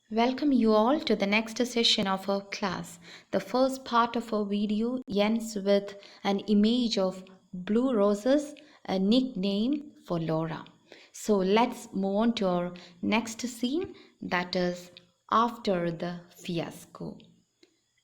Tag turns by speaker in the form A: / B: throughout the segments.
A: Welcome you all to the next session of our class. The first part of our video ends with an image of blue roses, a nickname for Laura. So let's move on to our next scene, that is after the fiasco.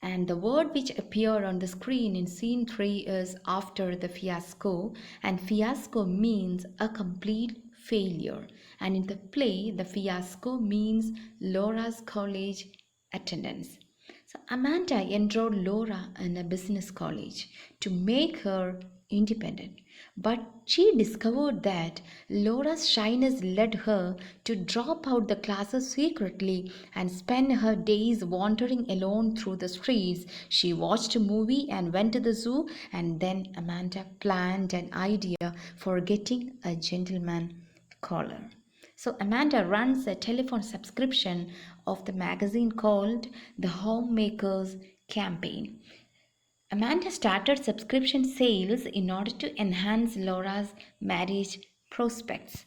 A: And the word which appeared on the screen in scene 3 is after the fiasco, and fiasco means a complete failure. And in the play, the fiasco means Laura's college attendance. So Amanda enrolled Laura in a business college to make her independent. But she discovered that Laura's shyness led her to drop out the classes secretly and spend her days wandering alone through the streets. She watched a movie and went to the zoo, and then Amanda planned an idea for getting a gentleman caller. So Amanda runs a telephone subscription of the magazine called the Homemakers Campaign. Amanda started subscription sales in order to enhance Laura's marriage prospects.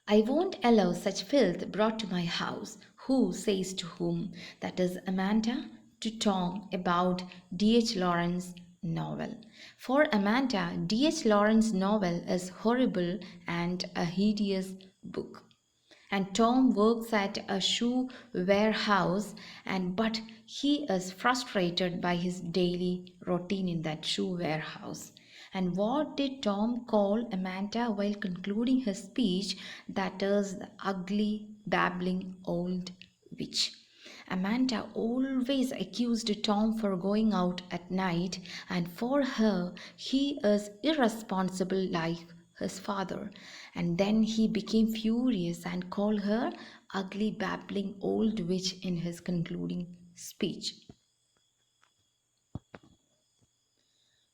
A: I won't allow such filth brought to my house. Who says to whom? That is Amanda to Tom about D.H. Lawrence's novel. For Amanda, D.H. Lawrence's novel is horrible and a hideous book. And Tom works at a shoe warehouse, but he is frustrated by his daily routine in that shoe warehouse. And what did Tom call Amanda while concluding his speech? That is the ugly, babbling old witch. Amanda always accused Tom for going out at night, and for her, he is irresponsible like his father. And then he became furious and called her ugly, babbling old witch in his concluding speech.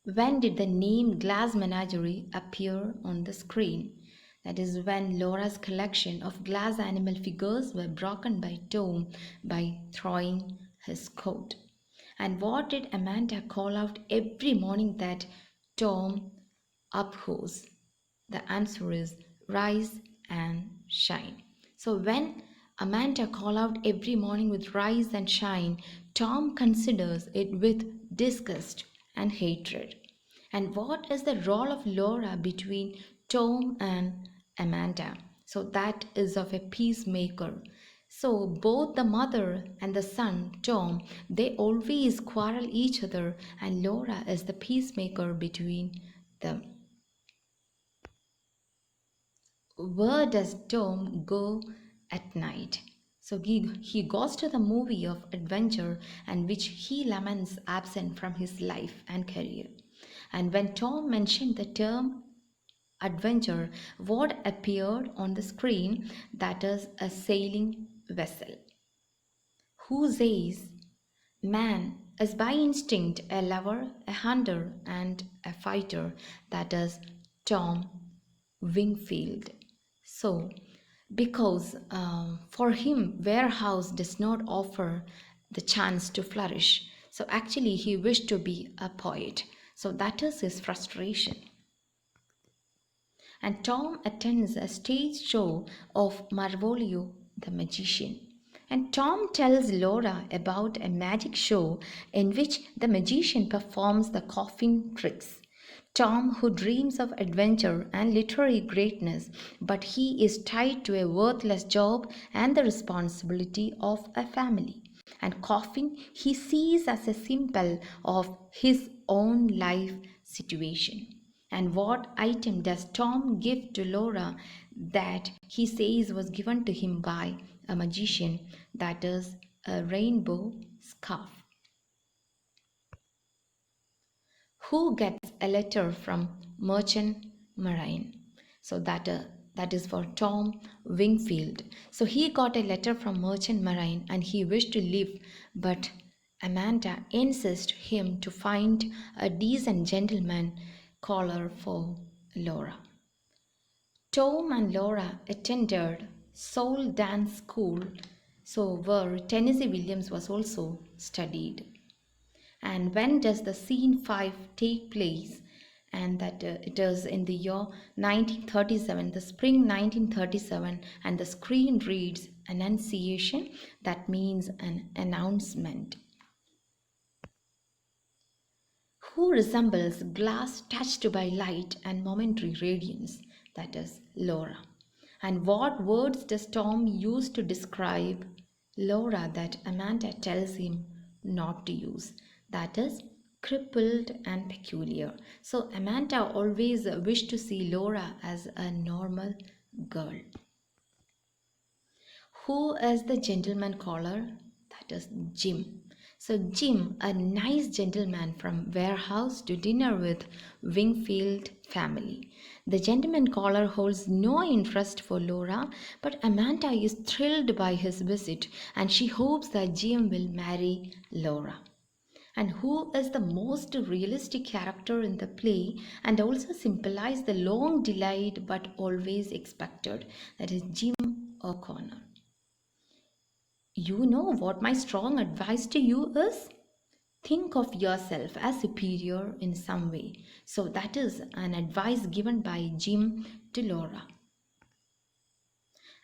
A: When did the name Glass Menagerie appear on the screen? That is when Laura's collection of glass animal figures were broken by Tom by throwing his coat. And what did Amanda call out every morning that Tom abhors? The answer is rise and shine. So when Amanda called out every morning with rise and shine, Tom considers it with disgust and hatred. And what is the role of Laura between Tom and Amanda? So that is of a peacemaker. So both the mother and the son, Tom, they always quarrel each other, and Laura is the peacemaker between them. Where does Tom go at night? So he goes to the movie of adventure and which he laments absent from his life and career. And when Tom mentioned the term adventure, what appeared on the screen? That is a sailing vessel. Who says man is by instinct a lover, a hunter, and a fighter? That is Tom Wingfield. So, because for him, warehouse does not offer the chance to flourish. So, actually, he wished to be a poet. So, that is his frustration. And Tom attends a stage show of Marvolio the magician. And Tom tells Laura about a magic show in which the magician performs the coughing tricks. Tom, who dreams of adventure and literary greatness, but he is tied to a worthless job and the responsibility of a family. And coughing he sees as a symbol of his own life situation. And what item does Tom give to Laura that he says was given to him by a magician? That is a rainbow scarf. Who gets a letter from Merchant Marine? So that is for Tom Wingfield. So he got a letter from Merchant Marine and he wished to leave, but Amanda insists him to find a decent gentleman caller for Laura. Tom and Laura attended soul dance school, so where Tennessee Williams was also studied. And when does the scene 5 take place? and that it is in the year 1937, the spring 1937, and the screen reads Annunciation, that means an announcement. Who resembles glass touched by light and momentary radiance, that is Laura. And what words does Tom use to describe Laura that Amanda tells him not to use? That is crippled and peculiar. So Amanda always wished to see Laura as a normal girl. Who is the gentleman caller? That is Jim. So Jim, a nice gentleman from warehouse to dinner with Wingfield family. The gentleman caller holds no interest for Laura, but Amanda is thrilled by his visit and she hopes that Jim will marry Laura. And who is the most realistic character in the play and also symbolize the long delayed but always expected? That is Jim O'Connor. You know what my strong advice to you is? Think of yourself as superior in some way. So that is an advice given by Jim to Laura.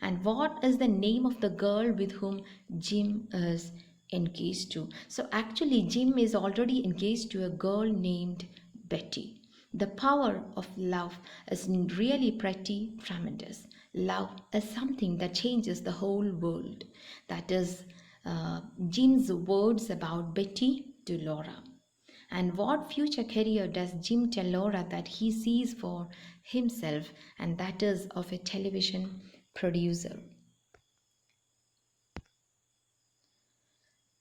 A: And what is the name of the girl with whom Jim is engaged to? So actually Jim is already engaged to a girl named Betty. The power of love is really pretty tremendous. Love is something that changes the whole world. That is Jim's words about Betty to Laura. And what future career does Jim tell Laura that he sees for himself, and that is of a television producer?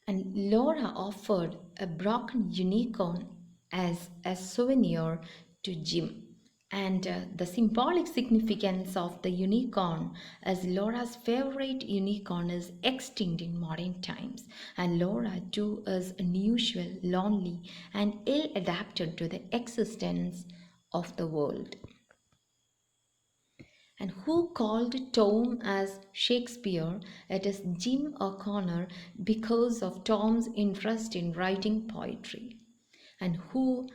A: And Laura offered a broken unicorn as a souvenir to Jim. And the symbolic significance of the unicorn, as Laura's favorite unicorn is extinct in modern times, and Laura too is unusual, lonely, and ill adapted to the existence of the world. And who called Tom as Shakespeare? It is Jim O'Connor, because of Tom's interest in writing poetry. And who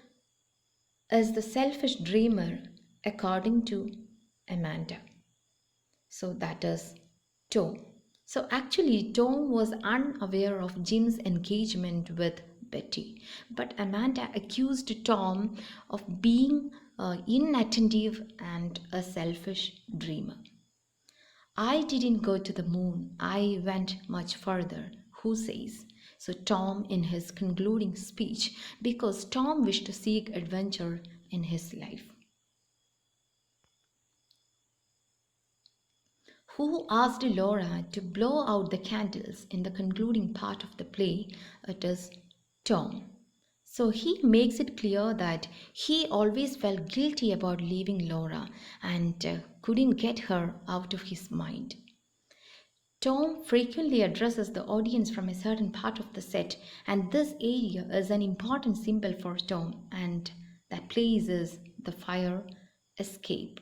A: is the selfish dreamer according to Amanda? So that is Tom. So actually Tom was unaware of Jim's engagement with Betty, but Amanda accused Tom of being inattentive and a selfish dreamer. I didn't go to the moon, I went much further, who says? So Tom in his concluding speech, because Tom wished to seek adventure in his life. Who asked Laura to blow out the candles in the concluding part of the play? It is Tom. So he makes it clear that he always felt guilty about leaving Laura and couldn't get her out of his mind. Tom frequently addresses the audience from a certain part of the set, and this area is an important symbol for Tom, and that place is the fire escape.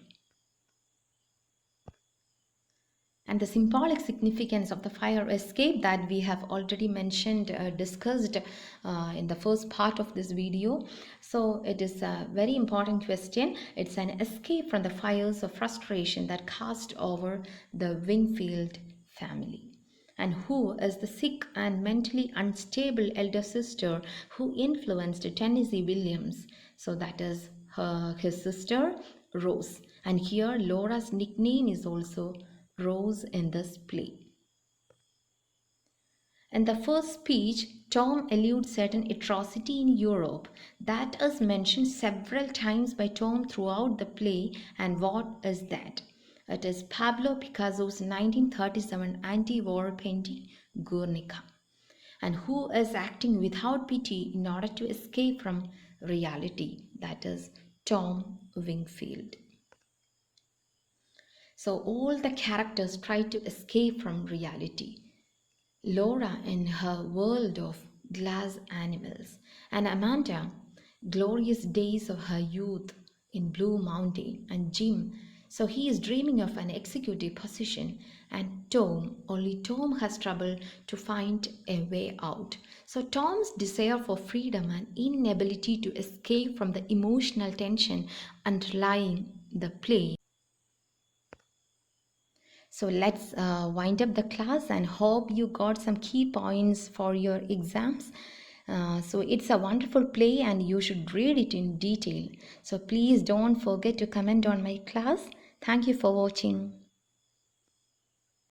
A: And the symbolic significance of the fire escape that we have already mentioned, discussed in the first part of this video. So it is a very important question. It's an escape from the fires of frustration that cast over the Wingfield family. And who is the sick and mentally unstable elder sister who influenced Tennessee Williams? So that is his sister Rose. And here Laura's nickname is also Rose in this play. In the first speech, Tom alludes certain atrocity in Europe that is mentioned several times by Tom throughout the play. And what is that? It is Pablo Picasso's 1937 anti-war painting Guernica. And who is acting without pity in order to escape from reality? That is Tom Wingfield. So all the characters try to escape from reality. Laura in her world of glass animals, and Amanda, glorious days of her youth in Blue Mountain, and Jim, So he is dreaming of an executive position, and only Tom has trouble to find a way out. So Tom's desire for freedom and inability to escape from the emotional tension underlying the play. So let's wind up the class and hope you got some key points for your exams. So it's a wonderful play and you should read it in detail. So please don't forget to comment on my class. Thank you for watching.